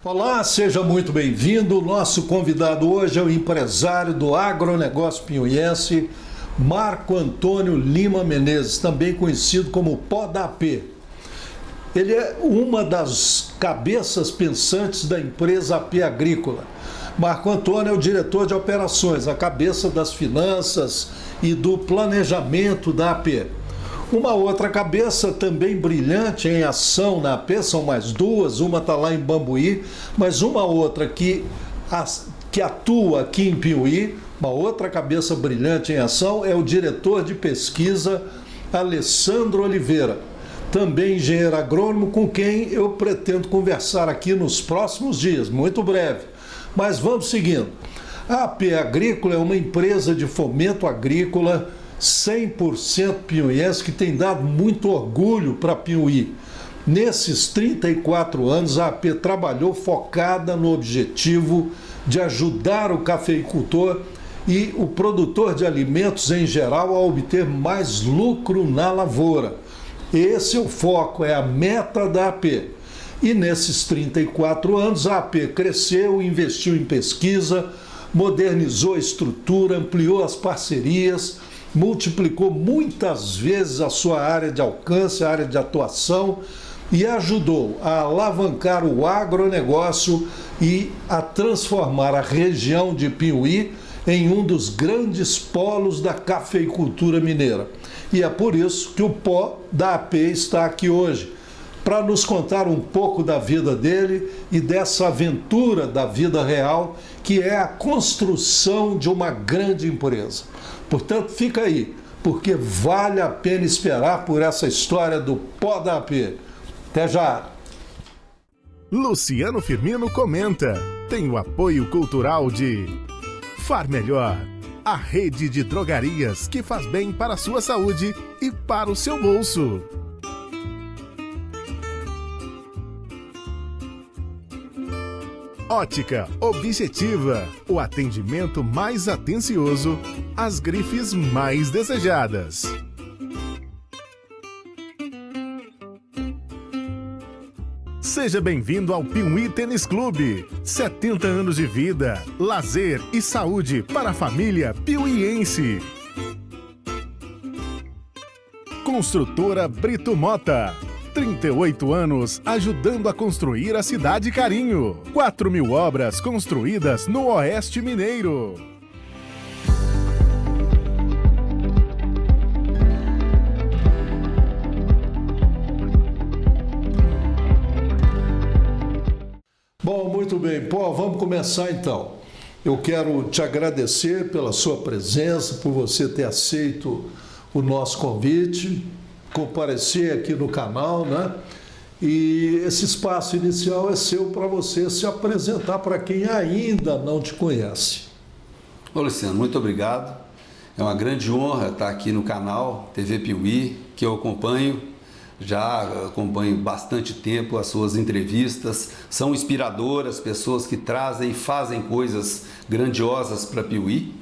Olá, seja muito bem-vindo. Nosso convidado hoje é o empresário do agronegócio piauiense, Marco Antônio Lima Menezes, também conhecido como Pó da AP. Ele é uma das cabeças pensantes da empresa AP Agrícola. Marco Antônio é o diretor de operações, a cabeça das finanças e do planejamento da AP. Uma outra cabeça também brilhante em ação na AP, são mais duas, uma está lá em Bambuí, mas uma outra que atua aqui em Piauí, uma outra cabeça brilhante em ação é o diretor de pesquisa Alessandro Oliveira, também engenheiro agrônomo, com quem eu pretendo conversar aqui nos próximos dias, muito breve. Mas vamos seguindo. A AP Agrícola é uma empresa de fomento agrícola 100% piauiense, que tem dado muito orgulho para Piauí. Nesses 34 anos, a AP trabalhou focada no objetivo de ajudar o cafeicultor e o produtor de alimentos em geral a obter mais lucro na lavoura. Esse é o foco, é a meta da AP. E nesses 34 anos, a AP cresceu, investiu em pesquisa, modernizou a estrutura, ampliou as parcerias, multiplicou muitas vezes a sua área de alcance, a área de atuação e ajudou a alavancar o agronegócio e a transformar a região de Piauí em um dos grandes polos da cafeicultura mineira. E é por isso que o Pó da AP está aqui hoje, para nos contar um pouco da vida dele e dessa aventura da vida real, que é a construção de uma grande empresa. Portanto, fica aí, porque vale a pena esperar por essa história do Pó da AP. Até já! Luciano Firmino comenta. Tem o apoio cultural de Far Melhor, a rede de drogarias que faz bem para a sua saúde e para o seu bolso. Ótica Objetiva, o atendimento mais atencioso, as grifes mais desejadas. Seja bem-vindo ao Piauí Tênis Clube. 70 anos de vida, lazer e saúde para a família piauiense. Construtora Brito Mota. 38 anos ajudando a construir a cidade Carinho. 4.000 obras construídas no Oeste Mineiro. Bom, muito bem. Pô, vamos começar então. Eu quero te agradecer pela sua presença, por você ter aceito o nosso convite, comparecer aqui no canal, né? E esse espaço inicial é seu para você se apresentar para quem ainda não te conhece. Ô Luciano, muito obrigado. É uma grande honra estar aqui no canal TV Piauí, que eu já acompanho bastante tempo as suas entrevistas, são inspiradoras, pessoas que trazem e fazem coisas grandiosas para Piauí.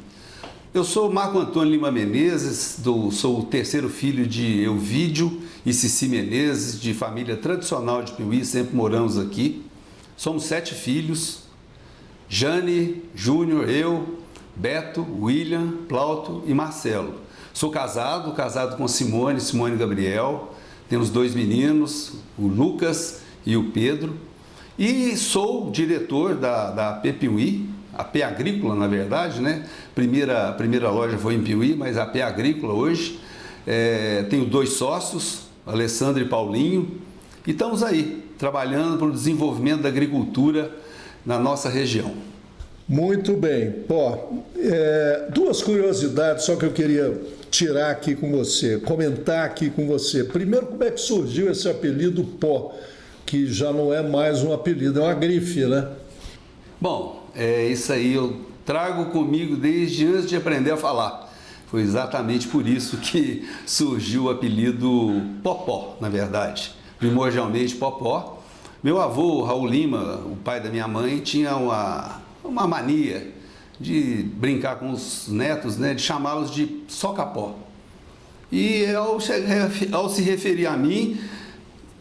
Eu sou Marco Antônio Lima Menezes, sou o terceiro filho de Elvídio e Cici Menezes, de família tradicional de Piauí, sempre moramos aqui. Somos 7 filhos, Jane, Júnior, eu, Beto, William, Plauto e Marcelo. Sou casado com Simone Gabriel, temos 2 meninos, o Lucas e o Pedro, e sou diretor da AP Piauí, AP Agrícola, na verdade, né? Primeira loja foi em Piauí, mas AP Agrícola hoje. Tenho 2 sócios, Alessandro e Paulinho, e estamos aí, trabalhando para o desenvolvimento da agricultura na nossa região. Muito bem. Pô, 2 curiosidades só que eu queria tirar aqui com você, comentar aqui com você. Primeiro, como é que surgiu esse apelido Pó, que já não é mais um apelido, é uma grife, né? Bom, isso aí eu trago comigo desde antes de aprender a falar. Foi exatamente por isso que surgiu o apelido Popó, na verdade. Primordialmente Popó. Meu avô, Raul Lima, o pai da minha mãe, tinha uma mania de brincar com os netos, né, de chamá-los de Socapó. E ao se referir a mim,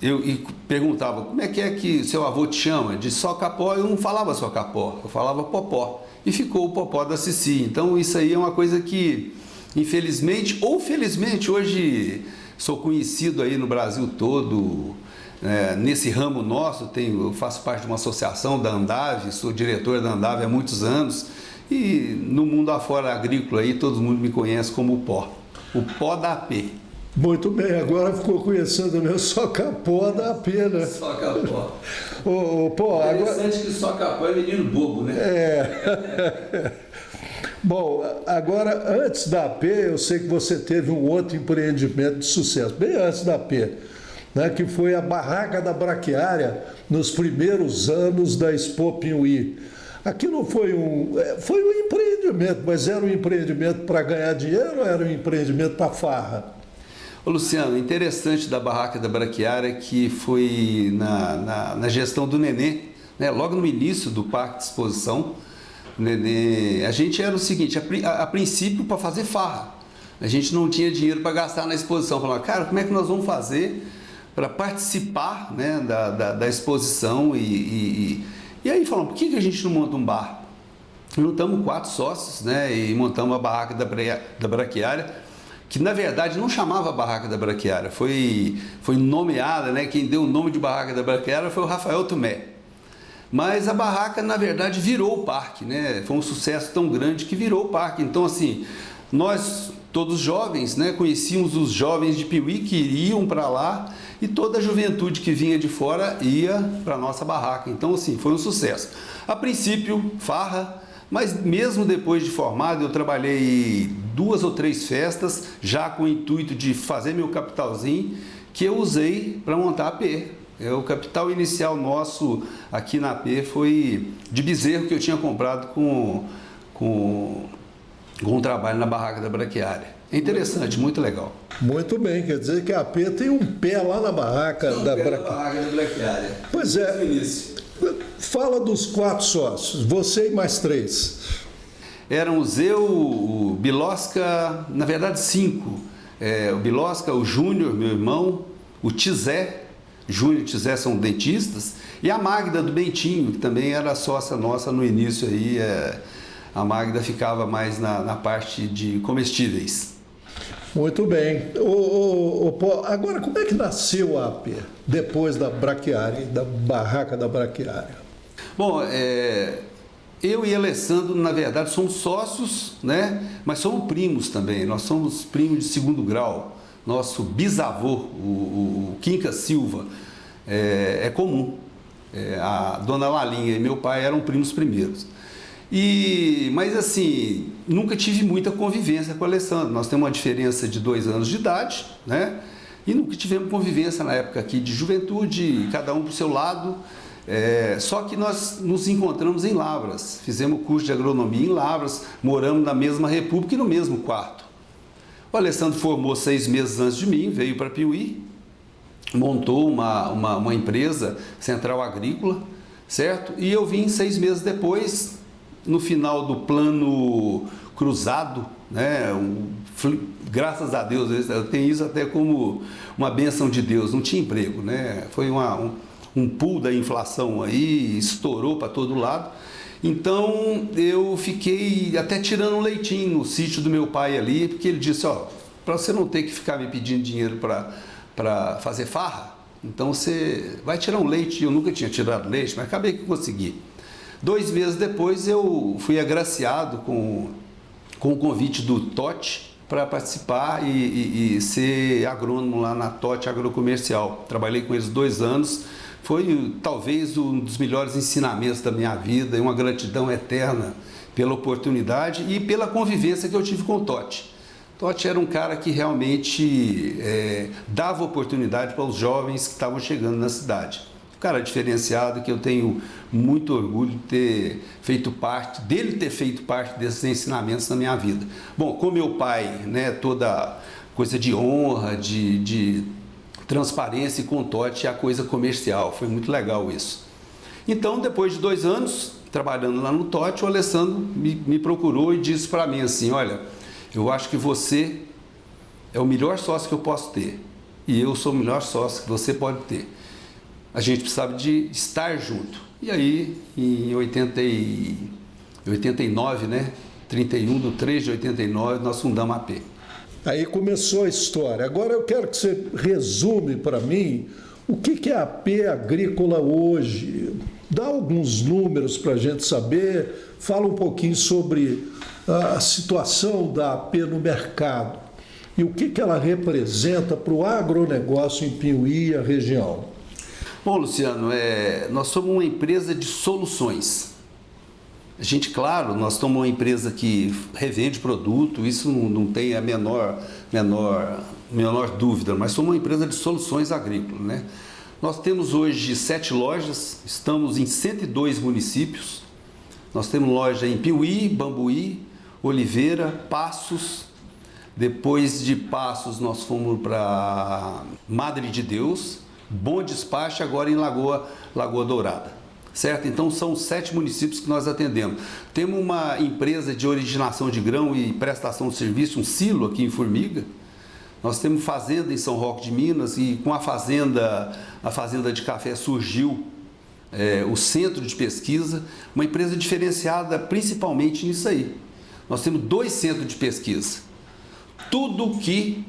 e perguntava, como é que seu avô te chama? De Socapó, eu não falava Socapó, eu falava Popó. E ficou o Popó da Cici. Então isso aí é uma coisa que, infelizmente ou felizmente, hoje sou conhecido aí no Brasil todo, nesse ramo nosso. Eu faço parte de uma associação da Andave, sou diretor da Andave há muitos anos, e no mundo afora agrícola aí todo mundo me conhece como o Pó da AP. Muito bem, agora ficou conhecendo o Socapó da AP, né? Socapó. Pô, Interessante que Socapó é menino bobo, né? Bom, agora, antes da AP, eu sei que você teve um outro empreendimento de sucesso, bem antes da AP, né, que foi a Barraca da Braquiária, nos primeiros anos da Expo Piuí. Aqui não foi foi um empreendimento, mas era um empreendimento para ganhar dinheiro ou era um empreendimento para farra? Ô Luciano, interessante da Barraca da Braquiária que foi na gestão do Nenê, né? Logo no início do Parque de Exposição, Nenê, a gente era o seguinte, a princípio para fazer farra, a gente não tinha dinheiro para gastar na exposição, falava, cara, como é que nós vamos fazer para participar, né, da exposição e aí falamos, por que a gente não monta um bar? Juntamos 4 sócios, né, e montamos a Barraca da Braquiária, que na verdade não chamava Barraca da Braquiária, foi nomeada, né? Quem deu o nome de Barraca da Braquiária foi o Rafael Tomé. Mas a barraca, na verdade, virou o parque, né? Foi um sucesso tão grande que virou o parque. Então, assim, nós, todos jovens, né, conhecíamos os jovens de Piuí que iam para lá e toda a juventude que vinha de fora ia para a nossa barraca. Então, assim, foi um sucesso. A princípio, farra, mas mesmo depois de formado, eu trabalhei 2 ou 3 festas, já com o intuito de fazer meu capitalzinho, que eu usei para montar a AP. O capital inicial nosso aqui na AP foi de bezerro que eu tinha comprado com um trabalho na Barraca da Braquiária. É interessante, muito legal. Muito bem, quer dizer que a AP tem um pé lá na Barraca da Braquiária. Pois é. Fala dos 4 sócios, você e mais 3. Éramos eu, o Bilosca, na verdade 5. O Bilosca, o Júnior, meu irmão, o Tizé, Júnior e Tizé são dentistas, e a Magda do Bentinho, que também era sócia nossa no início aí. A Magda ficava mais na parte de comestíveis. Muito bem. Agora, como é que nasceu a AP, depois da Braquiária, da Barraca da Braquiária? Bom, eu e Alessandro, na verdade, somos sócios, né? Mas somos primos também. Nós somos primos de 2º grau. Nosso bisavô, o Quinca Silva, é comum. A dona Lalinha e meu pai eram primos primeiros. Mas assim, nunca tive muita convivência com o Alessandro. Nós temos uma diferença de 2 anos de idade, né? E nunca tivemos convivência na época aqui de juventude, cada um para o seu lado. Só que nós nos encontramos em Lavras, fizemos curso de agronomia em Lavras, moramos na mesma república e no mesmo quarto. O Alessandro formou 6 meses antes de mim, veio para Piuí, montou uma empresa, Central Agrícola, certo? E eu vim 6 meses depois, no final do plano cruzado, né? Graças a Deus, eu tenho isso até como uma bênção de Deus, não tinha emprego, né? Foi um pulo da inflação aí, estourou para todo lado. Então eu fiquei até tirando um leitinho no sítio do meu pai ali, porque ele disse, para você não ter que ficar me pedindo dinheiro para fazer farra, então você vai tirar um leite. Eu nunca tinha tirado leite, mas acabei que consegui. 2 meses depois eu fui agraciado com o convite do Totti para participar e ser agrônomo lá na Totti Agrocomercial. Trabalhei com eles 2 anos, foi talvez um dos melhores ensinamentos da minha vida e uma gratidão eterna pela oportunidade e pela convivência que eu tive com o Totti. Totti era um cara que realmente dava oportunidade para os jovens que estavam chegando na cidade. Um cara diferenciado, que eu tenho muito orgulho de ter feito parte, dele ter feito parte desses ensinamentos na minha vida. Bom, com meu pai, né, toda coisa de honra, de transparência, e com o Totti a coisa comercial, foi muito legal isso. Então, depois de 2 anos, trabalhando lá no Totti, o Alessandro me procurou e disse para mim assim, olha, eu acho que você é o melhor sócio que eu posso ter. e eu sou o melhor sócio que você pode ter. A gente precisava de estar junto. E aí, em 89, né? 31/3/89, nós fundamos a AP. Aí começou a história. Agora eu quero que você resume para mim o que é a AP Agrícola hoje. Dá alguns números para a gente saber. Fala um pouquinho sobre a situação da AP no mercado e o que ela representa para o agronegócio em Piuí e a região. Bom, Luciano, nós somos uma empresa de soluções. A gente, claro, nós somos uma empresa que revende produto, isso não tem a menor dúvida, mas somos uma empresa de soluções agrícolas, né? Nós temos hoje 7 lojas, estamos em 102 municípios. Nós temos loja em Piuí, Bambuí, Oliveira, Passos. Depois de Passos, nós fomos para Madre de Deus, Bom Despacho, agora em Lagoa Dourada. Certo? Então são 7 municípios que nós atendemos. Temos uma empresa de originação de grão e prestação de serviço, um silo aqui em Formiga. Nós temos fazenda em São Roque de Minas e com a fazenda de café surgiu o Centro de Pesquisa, uma empresa diferenciada principalmente nisso aí. Nós temos 2 centros de pesquisa. Tudo que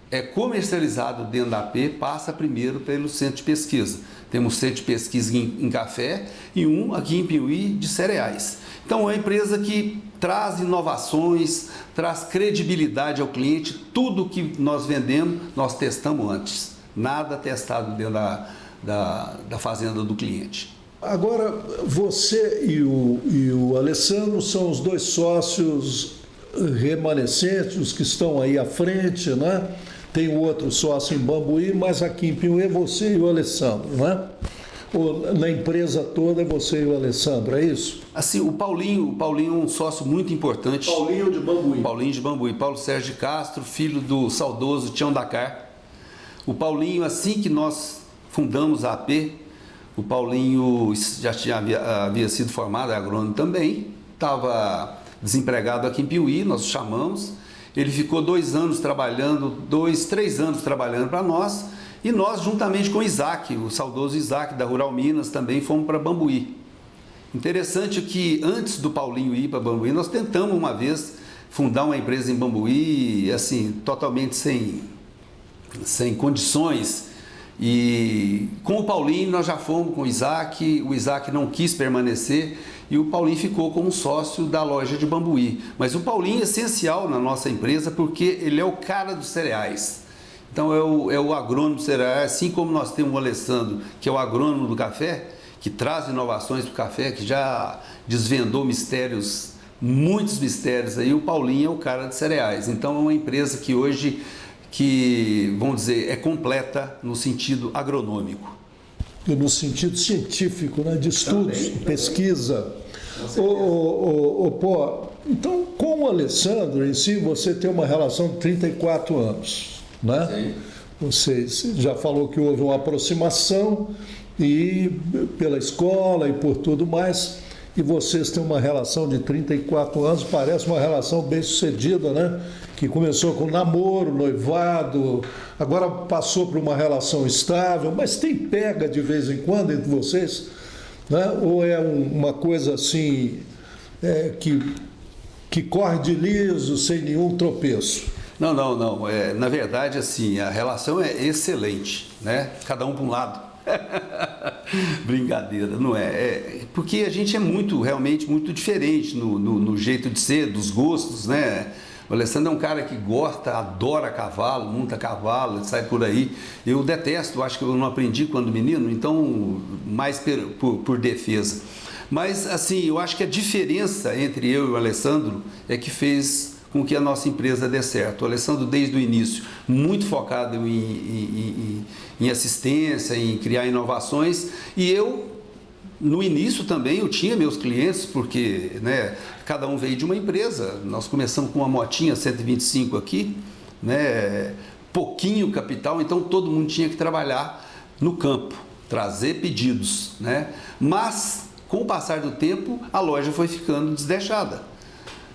é comercializado dentro da AP passa primeiro pelo centro de pesquisa. Temos centro de pesquisa em café e um aqui em Piuí de cereais. Então é uma empresa que traz inovações, traz credibilidade ao cliente. Tudo que nós vendemos, nós testamos antes. Nada testado dentro da fazenda do cliente. Agora, você e o Alessandro são os 2 sócios remanescentes, os que estão aí à frente, né? Tem o outro sócio em Bambuí, mas aqui em Piuí é você e o Alessandro, né? Ou na empresa toda é você e o Alessandro, é isso? Assim, o Paulinho é um sócio muito importante. Paulinho de Bambuí. Paulinho de Bambuí, Paulo Sérgio de Castro, filho do saudoso Tião Dacar. O Paulinho, assim que nós fundamos a AP, o Paulinho já havia sido formado, é agrônomo também, estava desempregado aqui em Piuí, nós o chamamos. Ele ficou 3 anos trabalhando para nós, e nós, juntamente com o Isaac, o saudoso Isaac da Rural Minas, também fomos para Bambuí. Interessante que antes do Paulinho ir para Bambuí, nós tentamos uma vez fundar uma empresa em Bambuí, assim, totalmente sem condições. E com o Paulinho nós já fomos com o Isaac não quis permanecer e o Paulinho ficou como sócio da loja de Bambuí. Mas o Paulinho é essencial na nossa empresa porque ele é o cara dos cereais. Então é o agrônomo dos cereais, assim como nós temos o Alessandro, que é o agrônomo do café, que traz inovações para o café, que já desvendou muitos mistérios aí, o Paulinho é o cara de cereais. Então é uma empresa que hoje, vamos dizer, é completa no sentido agronômico. E no sentido científico, né? De estudos, também. Pesquisa. Então, com o Alessandro em si, você tem uma relação de 34 anos, né? Sim. Você já falou que houve uma aproximação e pela escola e por tudo mais, e vocês têm uma relação de 34 anos, parece uma relação bem sucedida, né? Que começou com namoro, noivado, agora passou por uma relação estável, mas tem pega de vez em quando entre vocês, né? Ou é uma coisa assim que corre de liso, sem nenhum tropeço? Não. Na verdade, assim, a relação é excelente, né? Cada um para um lado. Brincadeira, não é? Porque a gente é realmente muito diferente no jeito de ser, dos gostos, né? O Alessandro é um cara que gosta, adora cavalo, monta cavalo, sai por aí. Eu detesto, acho que eu não aprendi quando menino, então mais por defesa. Mas, assim, eu acho que a diferença entre eu e o Alessandro é que fez com que a nossa empresa dê certo. O Alessandro, desde o início, muito focado em assistência, em criar inovações, e eu, no início também, eu tinha meus clientes, porque, né, cada um veio de uma empresa. Nós começamos com uma motinha 125 aqui, né, pouquinho capital, então todo mundo tinha que trabalhar no campo, trazer pedidos, né? Mas, com o passar do tempo, a loja foi ficando desleixada.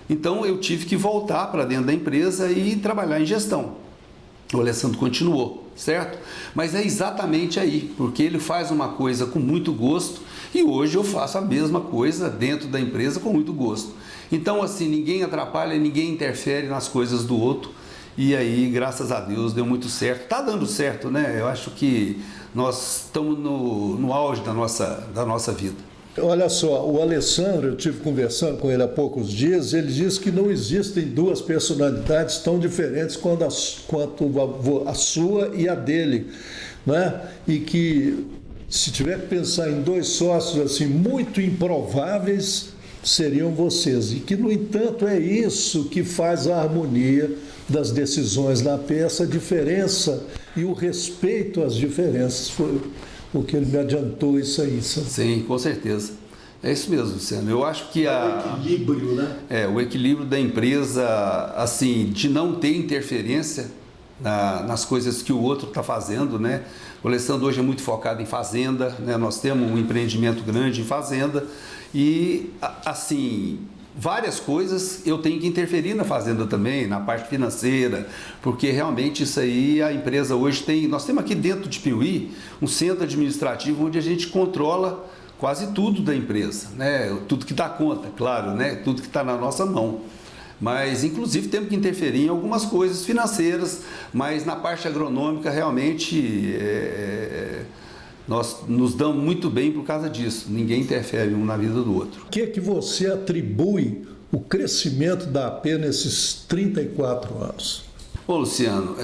Então eu tive que voltar para dentro da empresa e trabalhar em gestão. O Alessandro continuou. certo? Mas é exatamente aí, porque ele faz uma coisa com muito gosto e hoje eu faço a mesma coisa dentro da empresa com muito gosto. Então, assim, ninguém atrapalha, ninguém interfere nas coisas do outro. E aí, graças a Deus, deu muito certo. Está dando certo, né? Eu acho que nós estamos no auge da nossa vida. Olha só, o Alessandro, eu estive conversando com ele há poucos dias, ele disse que não existem duas personalidades tão diferentes quanto a sua e a dele, né? E que se tiver que pensar em dois sócios assim muito improváveis, seriam vocês. E que, no entanto, é isso que faz a harmonia das decisões na AP, essa diferença e o respeito às diferenças. Foi o que ele me adiantou isso aí. Sabe? Sim, com certeza. É isso mesmo, Luciano. Eu acho que o equilíbrio, né? O equilíbrio da empresa, assim, de não ter interferência nas coisas que o outro está fazendo, né? O Alessandro hoje é muito focado em fazenda, né? Nós temos um empreendimento grande em fazenda e, assim, várias coisas eu tenho que interferir na fazenda também, na parte financeira, porque realmente isso aí a empresa hoje tem. Nós temos aqui dentro de Piuí um centro administrativo onde a gente controla quase tudo da empresa, né? Tudo que dá conta, claro, né? Tudo que está na nossa mão. Mas, inclusive, temos que interferir em algumas coisas financeiras, mas na parte agronômica, realmente, nós nos damos muito bem por causa disso. Ninguém interfere um na vida do outro. O que é que você atribui o crescimento da AP nesses 34 anos? Ô, Luciano,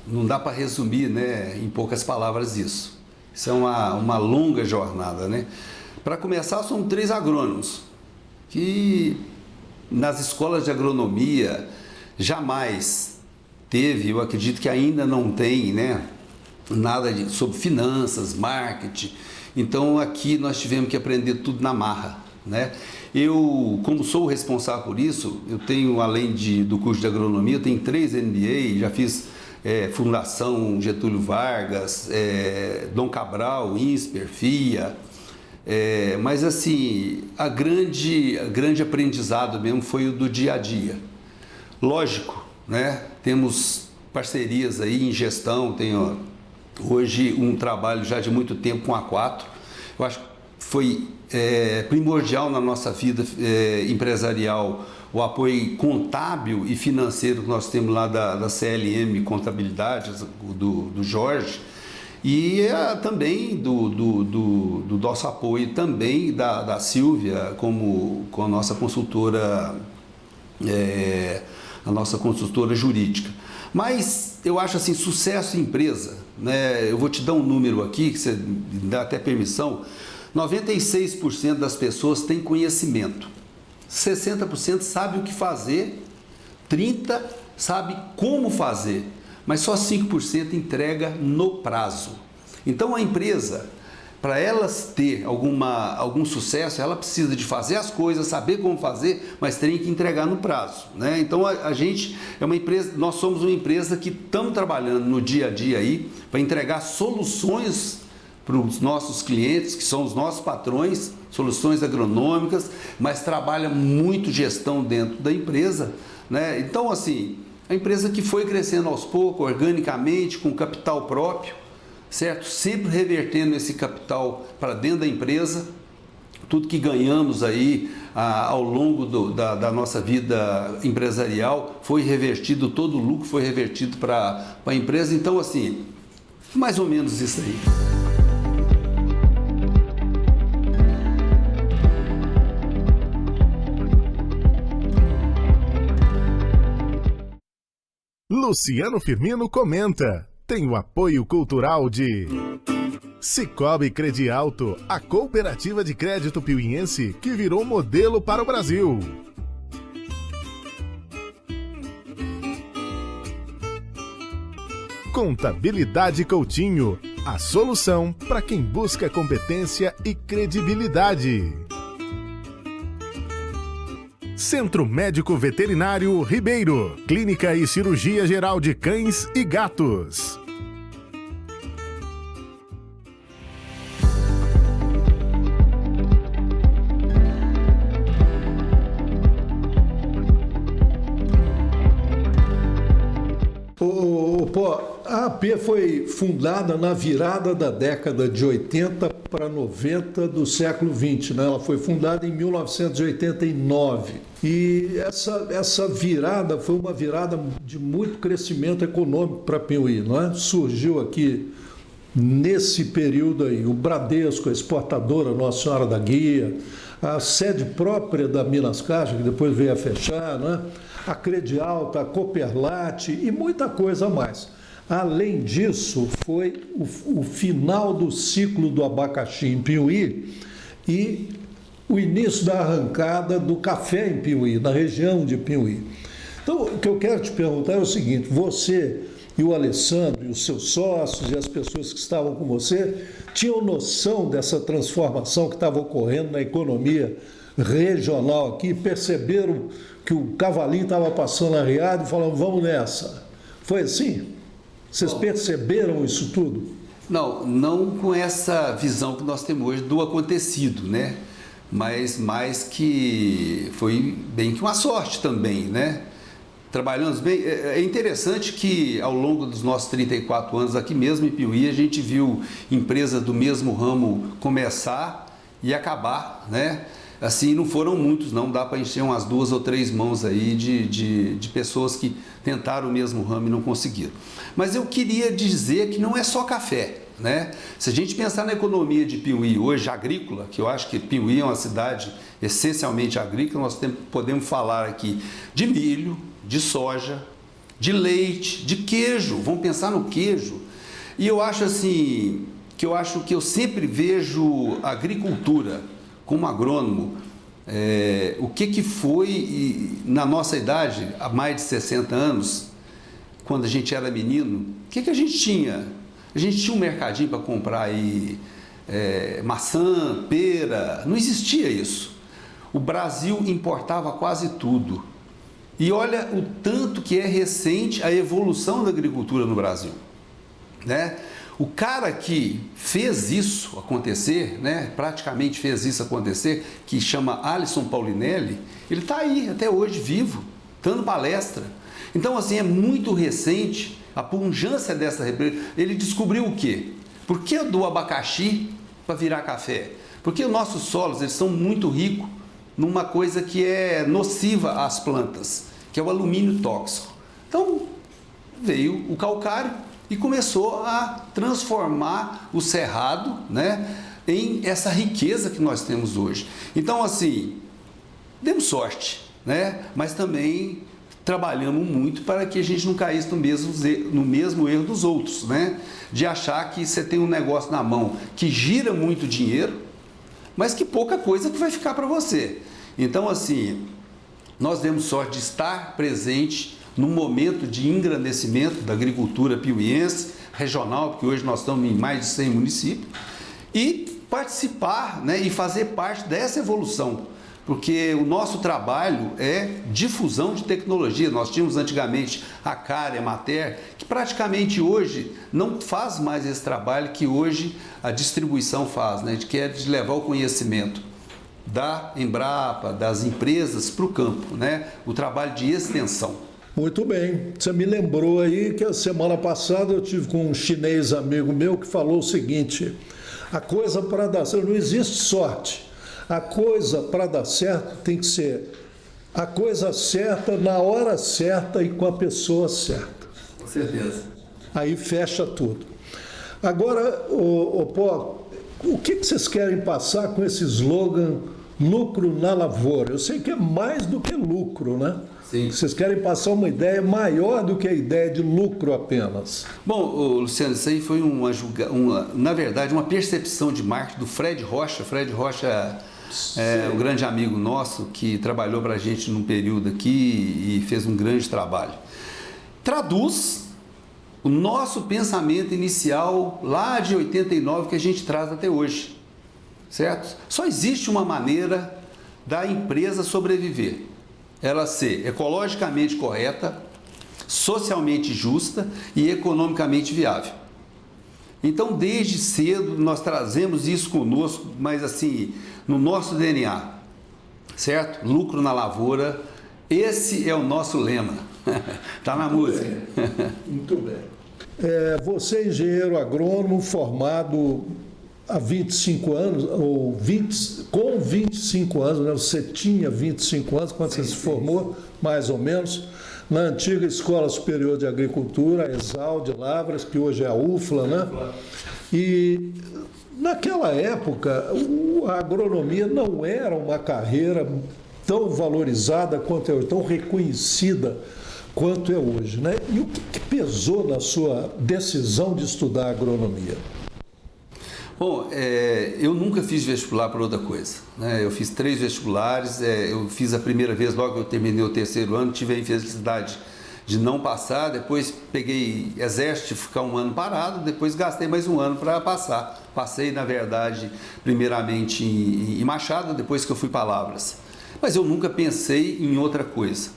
não dá para resumir, né, em poucas palavras isso. Isso é uma longa jornada, né? Para começar, são 3 agrônomos que nas escolas de agronomia jamais teve, eu acredito que ainda não tem, né, nada sobre finanças, marketing. Então aqui nós tivemos que aprender tudo na marra, né? Eu, como sou o responsável por isso, eu tenho, além do curso de agronomia, eu tenho 3 MBA, já fiz Fundação Getúlio Vargas, Dom Cabral, INSPER, FIA. Mas assim, a grande aprendizado mesmo foi o do dia a dia. Lógico, né? Temos parcerias aí em gestão, tenho hoje um trabalho já de muito tempo com a A4. Eu acho que foi primordial na nossa vida empresarial o apoio contábil e financeiro que nós temos lá da CLM Contabilidade, do Jorge. E também do nosso apoio também da Silvia, com a nossa consultora, a nossa consultora jurídica. Mas eu acho assim, sucesso em empresa, né? Eu vou te dar um número aqui, que você me dá até permissão, 96% das pessoas têm conhecimento, 60% sabe o que fazer, 30% sabe como fazer, mas só 5% entrega no prazo. Então a empresa, para elas ter algum sucesso, ela precisa de fazer as coisas, saber como fazer, mas tem que entregar no prazo, né? Então a gente é uma empresa, nós somos uma empresa que estamos trabalhando no dia a dia aí para entregar soluções para os nossos clientes, que são os nossos patrões, soluções agronômicas, mas trabalha muito gestão dentro da empresa, né? Então, assim, a empresa que foi crescendo aos poucos, organicamente, com capital próprio, certo? Sempre revertendo esse capital para dentro da empresa, tudo que ganhamos aí ao longo da nossa vida empresarial foi revertido, todo o lucro foi revertido para a empresa. Então, assim, mais ou menos isso aí. Luciano Firmino comenta. Tem o apoio cultural de Sicoob Credialto, a cooperativa de crédito piuiense que virou modelo para o Brasil. Contabilidade Coutinho, a solução para quem busca competência e credibilidade. Centro Médico Veterinário Ribeiro, clínica e cirurgia geral de cães e gatos. A AP foi fundada na virada da década de 80 para 90 do século 20, né? Ela foi fundada em 1989. E essa virada foi uma virada de muito crescimento econômico para Piauí, não é? Surgiu aqui nesse período aí o Bradesco, a exportadora Nossa Senhora da Guia, a sede própria da Minas Caixa, que depois veio a fechar, não é? A Credialta, a Cooperlate e muita coisa a mais. Além disso, foi o final do ciclo do abacaxi em Piauí e o início da arrancada do café em Piauí, na região de Piauí. Então, o que eu quero te perguntar é o seguinte: você e o Alessandro e os seus sócios e as pessoas que estavam com você tinham noção dessa transformação que estava ocorrendo na economia regional aqui, perceberam que o cavalinho estava passando arriado e falaram, vamos nessa. Foi assim? Vocês perceberam isso tudo? Não com essa visão que nós temos hoje do acontecido, né? Mas mais que foi bem que uma sorte também, né? Trabalhamos bem. É interessante que ao longo dos nossos 34 anos aqui mesmo em Piauí, a gente viu empresas do mesmo ramo começar e acabar, né? Assim, não foram muitos, não dá para encher umas 2 ou 3 mãos aí de pessoas que tentaram o mesmo ramo e não conseguiram. Mas eu queria dizer que não é só café, né? Se a gente pensar na economia de Piauí hoje, agrícola, que eu acho que Piauí é uma cidade essencialmente agrícola, nós podemos falar aqui de milho, de soja, de leite, de queijo, vamos pensar no queijo. E eu acho assim, que eu sempre vejo a agricultura como agrônomo, o que foi na nossa idade, há mais de 60 anos, quando a gente era menino, o que a gente tinha? A gente tinha um mercadinho para comprar aí, maçã, pera, não existia isso. O Brasil importava quase tudo. E olha o tanto que é recente a evolução da agricultura no Brasil, né? O cara que fez isso acontecer, né, praticamente fez isso acontecer, que chama Alisson Paulinelli, ele está aí até hoje vivo, dando palestra. Então, assim, é muito recente a pujança dessa... Ele descobriu o quê? Por que do abacaxi para virar café? Porque os nossos solos, eles são muito ricos numa coisa que é nociva às plantas, que é o alumínio tóxico. Então, veio o calcário e começou a transformar o cerrado, né, em essa riqueza que nós temos hoje. Então, assim, demos sorte, né, mas também trabalhamos muito para que a gente não caísse no mesmo erro dos outros, né, de achar que você tem um negócio na mão que gira muito dinheiro, mas que pouca coisa que vai ficar para você. Então, assim, nós demos sorte de estar presente num momento de engrandecimento da agricultura piauiense, regional, porque hoje nós estamos em mais de 100 municípios, e participar, né, e fazer parte dessa evolução, porque o nosso trabalho é difusão de tecnologia. Nós tínhamos antigamente a CAR, a Emater, que praticamente hoje não faz mais esse trabalho que hoje a distribuição faz, né, que é de levar o conhecimento da Embrapa, das empresas para o campo, né, o trabalho de extensão. Muito bem, você me lembrou aí que a semana passada eu tive com um chinês amigo meu que falou o seguinte: a coisa para dar certo, não existe sorte, a coisa para dar certo tem que ser a coisa certa, na hora certa e com a pessoa certa. Com certeza. Aí fecha tudo. Agora, Pó, o que vocês querem passar com esse slogan lucro na lavoura? Eu sei que é mais do que lucro, né? Sim. Vocês querem passar uma ideia maior do que a ideia de lucro apenas. Bom, Luciano, isso aí foi na verdade, uma percepção de marketing do Fred Rocha. Fred Rocha é um grande amigo nosso que trabalhou para a gente num período aqui e fez um grande trabalho. Traduz o nosso pensamento inicial lá de 89 que a gente traz até hoje, certo? Só existe uma maneira da empresa sobreviver: ela ser ecologicamente correta, socialmente justa e economicamente viável. Então, desde cedo, nós trazemos isso conosco, mas assim, no nosso DNA, certo? Lucro na lavoura, esse é o nosso lema. Está na música. Muito bem. Você é engenheiro agrônomo formado há 25 anos, com 25 anos, né? Você tinha 25 anos quando você se formou, mais ou menos, na antiga Escola Superior de Agricultura, a ESAL de Lavras, que hoje é a UFLA, né? E naquela época, a agronomia não era uma carreira tão valorizada quanto é hoje, tão reconhecida quanto é hoje, né? E o que pesou na sua decisão de estudar agronomia? Bom, eu nunca fiz vestibular para outra coisa, né? Eu fiz 3 vestibulares, eu fiz a primeira vez logo que eu terminei o 3º ano, tive a infelicidade de não passar, depois peguei exército, ficar um ano parado, depois gastei mais um ano para passar. Passei, na verdade, primeiramente em Machado, depois que eu fui para Lavras. Mas eu nunca pensei em outra coisa.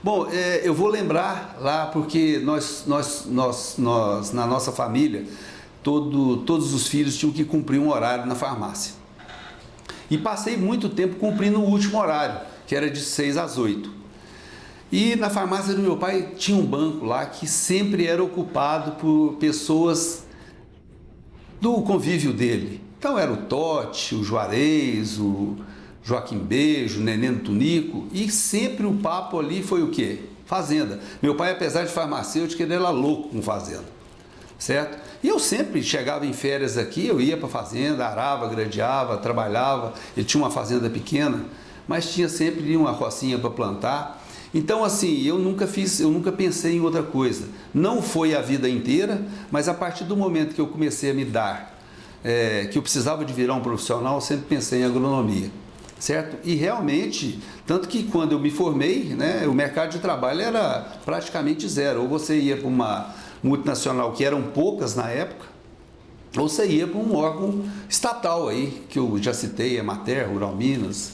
Bom, eu vou lembrar lá, porque nós na nossa família, todos os filhos tinham que cumprir um horário na farmácia. E passei muito tempo cumprindo o último horário, que era de 6 às 8. E na farmácia do meu pai tinha um banco lá que sempre era ocupado por pessoas do convívio dele. Então era o Totti, o Juarez, o Joaquim Beijo, o Nenê do Tunico, e sempre o papo ali foi o quê? Fazenda. Meu pai, apesar de farmacêutico, ele era louco com fazenda, certo? E eu sempre chegava em férias aqui, eu ia para a fazenda, arava, gradeava, trabalhava. Ele tinha uma fazenda pequena, mas tinha sempre uma rocinha para plantar. Então, assim, eu nunca pensei em outra coisa. Não foi a vida inteira, mas a partir do momento que eu comecei a me dar, que eu precisava de virar um profissional, eu sempre pensei em agronomia, certo? E realmente, tanto que quando eu me formei, né, o mercado de trabalho era praticamente zero. Ou você ia para uma multinacional, que eram poucas na época, ou você ia para um órgão estatal aí, que eu já citei, a Emater, Rural Minas,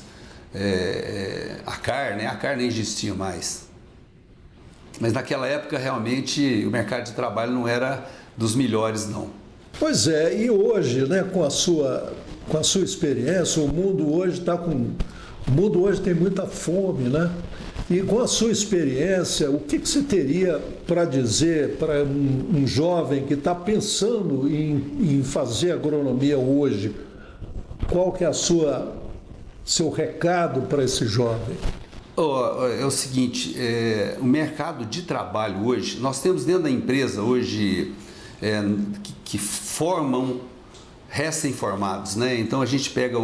a CAR, né? A CAR nem existia mais. Mas naquela época, realmente, o mercado de trabalho não era dos melhores, não. Pois é, e hoje, né, com a sua experiência, o mundo hoje tem muita fome, né? E com a sua experiência, o que você teria para dizer para um jovem que está pensando em fazer agronomia hoje? Qual que é seu recado para esse jovem? É o seguinte, o mercado de trabalho hoje, nós temos dentro da empresa hoje que formam recém-formados, né? Então a gente pega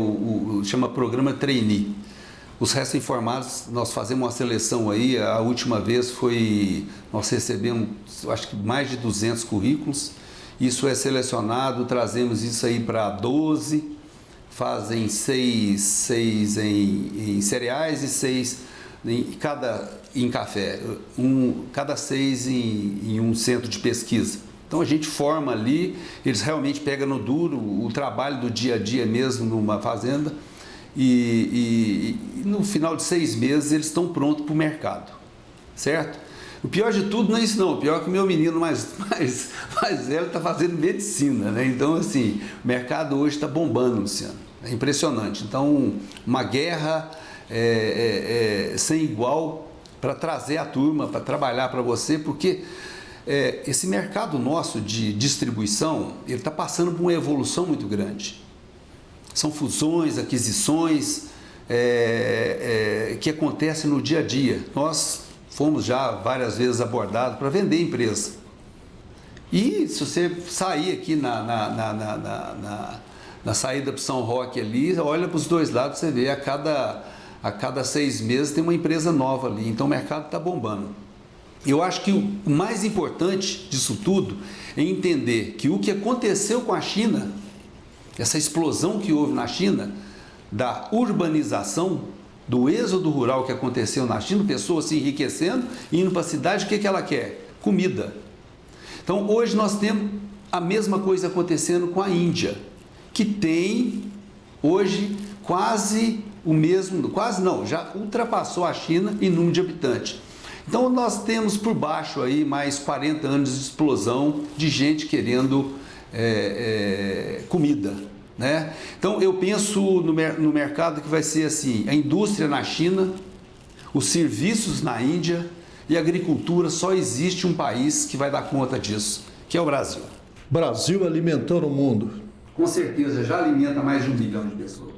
chama programa trainee. Os recém-formados, nós fazemos uma seleção aí, a última vez nós recebemos, acho que mais de 200 currículos, isso é selecionado, trazemos isso aí para 12, fazem 6 em cereais e 6 em café, cada 6 em um centro de pesquisa. Então a gente forma ali, eles realmente pegam no duro o trabalho do dia a dia mesmo numa fazenda, e no final de 6 meses eles estão prontos para o mercado, certo? O pior de tudo não é isso não, o pior é que o meu menino mais velho está fazendo medicina, né? Então assim, o mercado hoje está bombando, Luciano, é impressionante. Então uma guerra sem igual para trazer a turma, para trabalhar para você, porque esse mercado nosso de distribuição, ele está passando por uma evolução muito grande. São fusões, aquisições que acontecem no dia a dia. Nós fomos já várias vezes abordados para vender empresa. E se você sair aqui na saída para São Roque ali, olha para os dois lados, você vê a cada 6 meses tem uma empresa nova ali. Então o mercado está bombando. Eu acho que o mais importante disso tudo é entender que o que aconteceu com a China, essa explosão que houve na China, da urbanização, do êxodo rural que aconteceu na China, pessoas se enriquecendo e indo para a cidade, o que ela quer? Comida. Então hoje nós temos a mesma coisa acontecendo com a Índia, que tem hoje quase o mesmo, quase não, já ultrapassou a China em número de habitantes. Então nós temos por baixo aí mais 40 anos de explosão de gente querendo comida, né? Então eu penso no mercado que vai ser assim, a indústria na China, os serviços na Índia e a agricultura. Só existe um país que vai dar conta disso, que é o Brasil. Brasil alimentando o mundo. Com certeza, já alimenta mais de 1 bilhão de pessoas.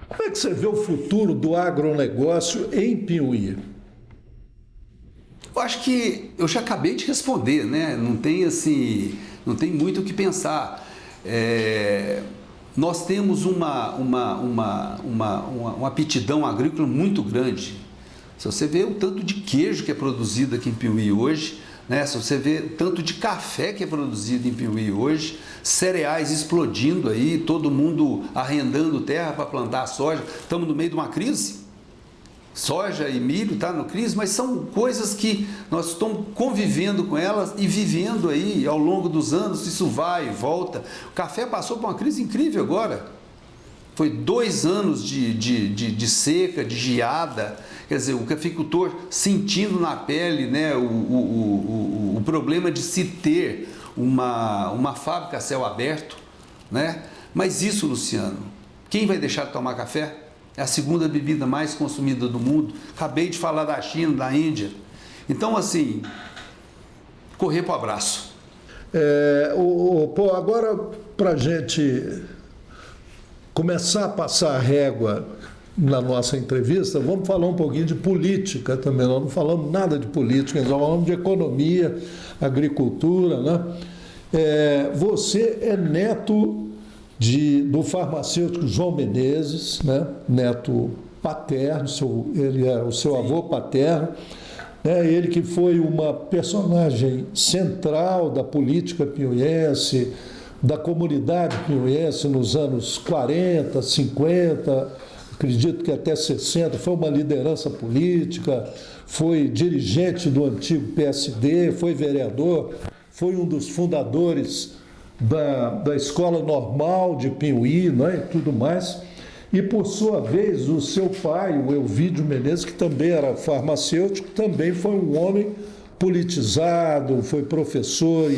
Como é que você vê o futuro do agronegócio em Piauí? Eu acho que eu já acabei de responder, né? Não tem muito o que pensar. Nós temos uma aptidão agrícola muito grande. Se você vê o tanto de queijo que é produzido aqui em Piauí hoje, né? Se você vê o tanto de café que é produzido em Piauí hoje, cereais explodindo aí, todo mundo arrendando terra para plantar soja. Estamos no meio de uma crise. Soja e milho está no crise, mas são coisas que nós estamos convivendo com elas e vivendo aí ao longo dos anos. Isso vai e volta. O café passou por uma crise incrível agora. Foi 2 anos de seca, de geada. Quer dizer, o cafeicultor sentindo na pele, né, o problema de se ter uma fábrica a céu aberto, né? Mas isso, Luciano, quem vai deixar de tomar café? É a segunda bebida mais consumida do mundo. Acabei de falar da China, da Índia. Então, assim, correr para o abraço. Agora, para a gente começar a passar a régua na nossa entrevista, vamos falar um pouquinho de política também. Nós não falamos nada de política, nós falamos de economia, agricultura, né? Você é neto do farmacêutico João Menezes, né? Neto paterno, ele é o seu avô paterno, né? Ele que foi uma personagem central da política piauiense, da comunidade piauiense nos anos 40, 50, acredito que até 60, foi uma liderança política, foi dirigente do antigo PSD, foi vereador, foi um dos fundadores da Escola Normal de Piauí, né, e tudo mais. E, por sua vez, o seu pai, o Elvídio Menezes, que também era farmacêutico, também foi um homem politizado, foi professor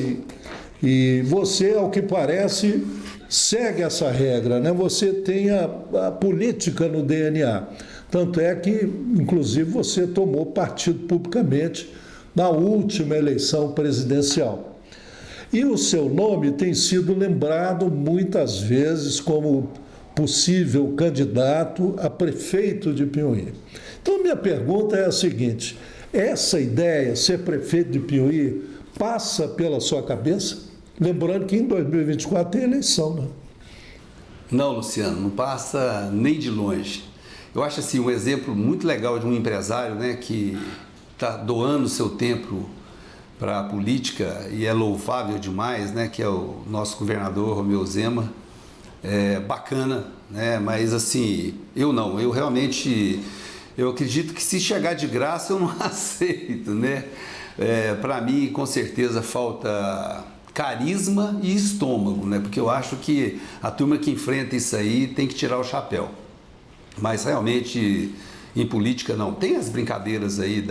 e você, ao que parece, segue essa regra, né? Você tem a política no DNA. Tanto é que, inclusive, você tomou partido publicamente na última eleição presidencial. E o seu nome tem sido lembrado muitas vezes como possível candidato a prefeito de Piauí. Então, minha pergunta é a seguinte: essa ideia, ser prefeito de Piauí, passa pela sua cabeça? Lembrando que em 2024 tem eleição, né? Não, Luciano, não passa nem de longe. Eu acho assim um exemplo muito legal de um empresário, né, que está doando seu tempo para a política e é louvável demais, né, que é o nosso governador Romeu Zema. É bacana, né, mas assim, eu realmente acredito que se chegar de graça eu não aceito, né? Para mim, com certeza, falta carisma e estômago, né? Porque eu acho que a turma que enfrenta isso aí tem que tirar o chapéu. Mas realmente, em política, não. Tem as brincadeiras aí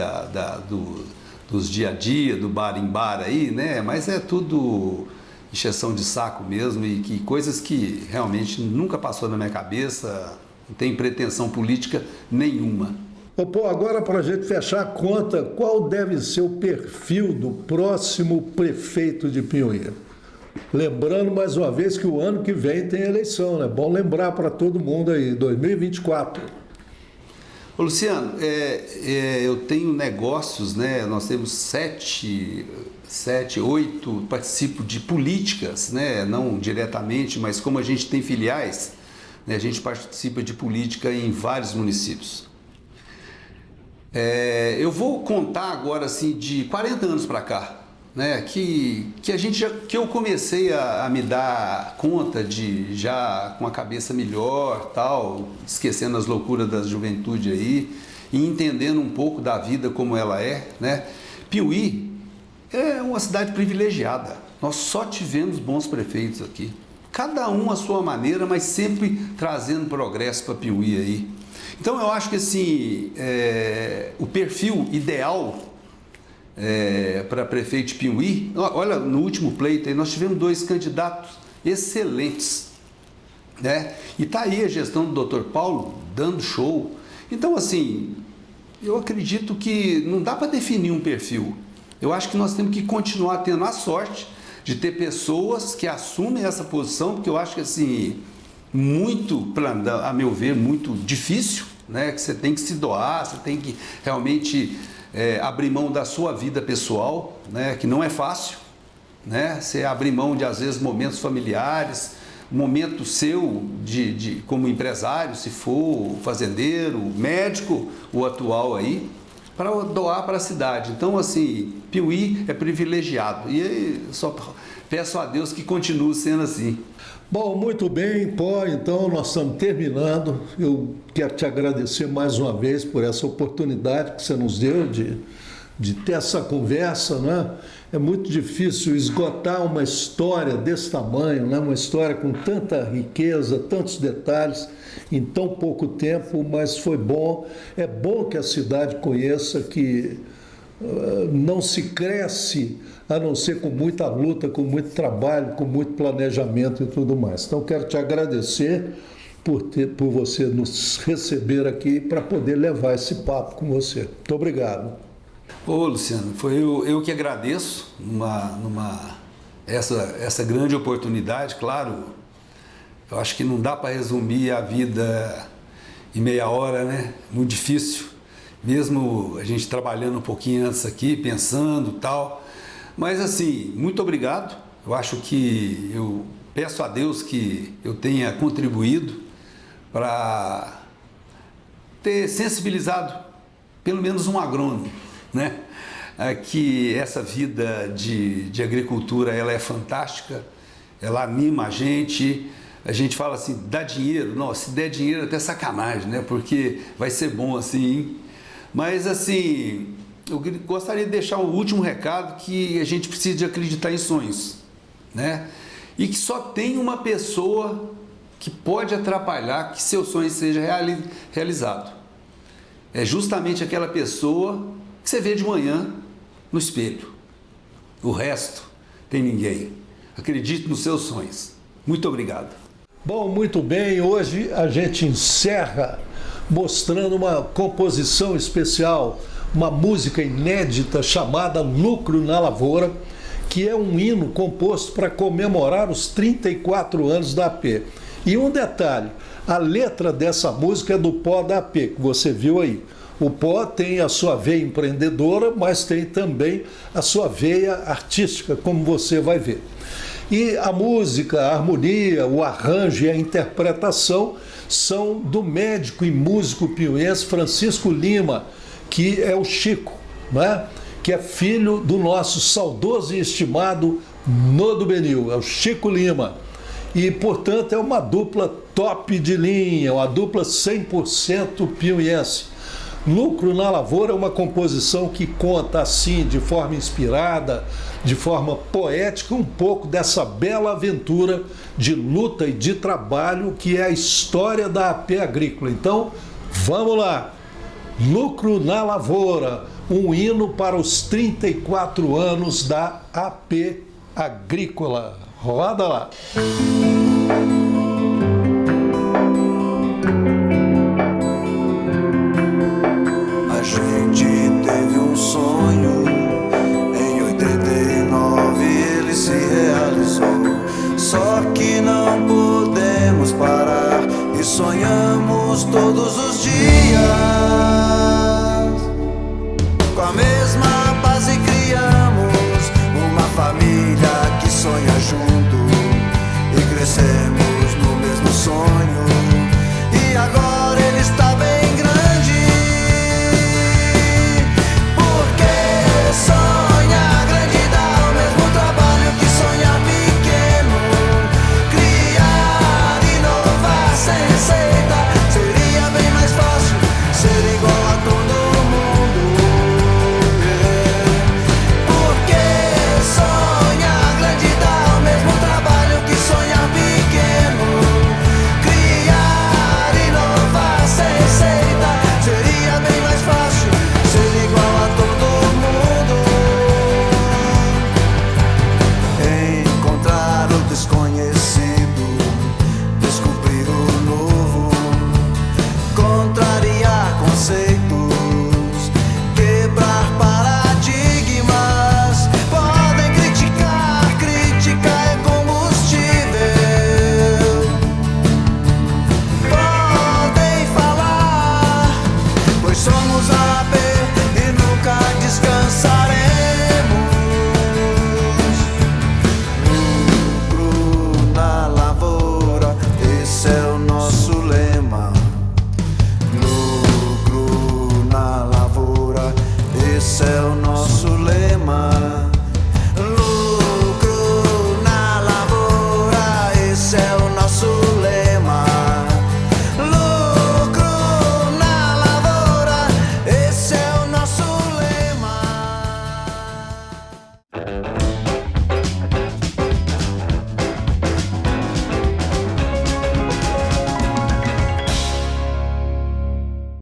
dos dia a dia, do bar em bar aí, né? Mas é tudo encheção de saco mesmo e que coisas que realmente nunca passou na minha cabeça, não tem pretensão política nenhuma. Agora, para a gente fechar a conta, qual deve ser o perfil do próximo prefeito de Piauí? Lembrando mais uma vez que o ano que vem tem eleição, né? Bom lembrar para todo mundo aí, 2024. Ô Luciano, eu tenho negócios, né? Nós temos 8 participo de políticas, né? Não diretamente, mas como a gente tem filiais, né? A gente participa de política em vários municípios. Eu vou contar agora assim de 40 anos para cá, né, que eu comecei a me dar conta de já com a cabeça melhor, tal, esquecendo as loucuras da juventude aí e entendendo um pouco da vida como ela é, né? Piauí é uma cidade privilegiada. Nós só tivemos bons prefeitos aqui, cada um à sua maneira, mas sempre trazendo progresso para Piauí aí. Então eu acho que assim, o perfil ideal para prefeito de Piauí, olha, no último pleito aí nós tivemos 2 candidatos excelentes, né? E está aí a gestão do Dr. Paulo dando show. Então assim, eu acredito que não dá para definir um perfil. eu acho que nós temos que continuar tendo a sorte de ter pessoas que assumem essa posição, porque eu acho que assim, muito, a meu ver, muito difícil, né? Que você tem que se doar, você tem que realmente abrir mão da sua vida pessoal, né? Que não é fácil, né? Você abrir mão de, às vezes, momentos familiares, momento seu como empresário, se for fazendeiro, médico, o atual aí, para doar para a cidade. Então, assim, Piuí é privilegiado e só peço a Deus que continue sendo assim. Bom, muito bem, Pó, então nós estamos terminando. Eu quero te agradecer mais uma vez por essa oportunidade que você nos deu de ter essa conversa, né? É muito difícil esgotar uma história desse tamanho, né? Uma história com tanta riqueza, tantos detalhes, em tão pouco tempo, mas foi bom. É bom que a cidade conheça que não se cresce a não ser com muita luta, com muito trabalho, com muito planejamento e tudo mais. Então, quero te agradecer por você nos receber aqui para poder levar esse papo com você. Muito obrigado. Ô, Luciano, foi eu que agradeço essa grande oportunidade. Claro, eu acho que não dá para resumir a vida em meia hora, né? Muito difícil, mesmo a gente trabalhando um pouquinho antes aqui, pensando e tal. Mas assim, muito obrigado. Eu acho que eu peço a Deus que eu tenha contribuído para ter sensibilizado pelo menos um agrônomo, né? Que essa vida de agricultura, ela é fantástica, ela anima a gente fala assim, dá dinheiro? Não, se der dinheiro é até sacanagem, né? Porque vai ser bom assim, hein? Mas assim, eu gostaria de deixar um último recado, que a gente precisa de acreditar em sonhos, né? E que só tem uma pessoa que pode atrapalhar que seu sonho seja realizado. É justamente aquela pessoa que você vê de manhã no espelho. O resto tem ninguém. Acredite nos seus sonhos. Muito obrigado. Bom, muito bem. Hoje a gente encerra mostrando uma composição especial, uma música inédita chamada Lucro na Lavoura, que é um hino composto para comemorar os 34 anos da AP. E um detalhe, a letra dessa música é do Pó da AP, que você viu aí. O Pó tem a sua veia empreendedora, mas tem também a sua veia artística, como você vai ver. E a música, a harmonia, o arranjo e a interpretação são do médico e músico piauiense Francisco Lima, que é o Chico, né? Que é filho do nosso saudoso e estimado Nodo Benil, é o Chico Lima. E, portanto, é uma dupla top de linha, uma dupla 100% piauiense. Lucro na Lavoura é uma composição que conta, assim, de forma inspirada, de forma poética, um pouco dessa bela aventura de luta e de trabalho que é a história da AP Agrícola. Então, vamos lá! Lucro na Lavoura, um hino para os 34 anos da AP Agrícola. Roda lá! A gente teve um sonho, em 89 ele se realizou. Só que não podemos parar e sonhamos todos os dias. Com a mesma base criamos uma família que sonha junto e crescemos no mesmo sonho. E agora ele está bem grande, porque sonhar grande dá o mesmo trabalho que sonhar pequeno. Criar, inovar sem receita seria bem mais fácil, ser igual a todo mundo. Porque sonhar grande dá o mesmo trabalho que sonhar pequeno. Criar, inovar sem receita seria bem mais fácil, ser igual a todo mundo. Encontrar o desconhecido, descobrir o novo, contrariar conceitos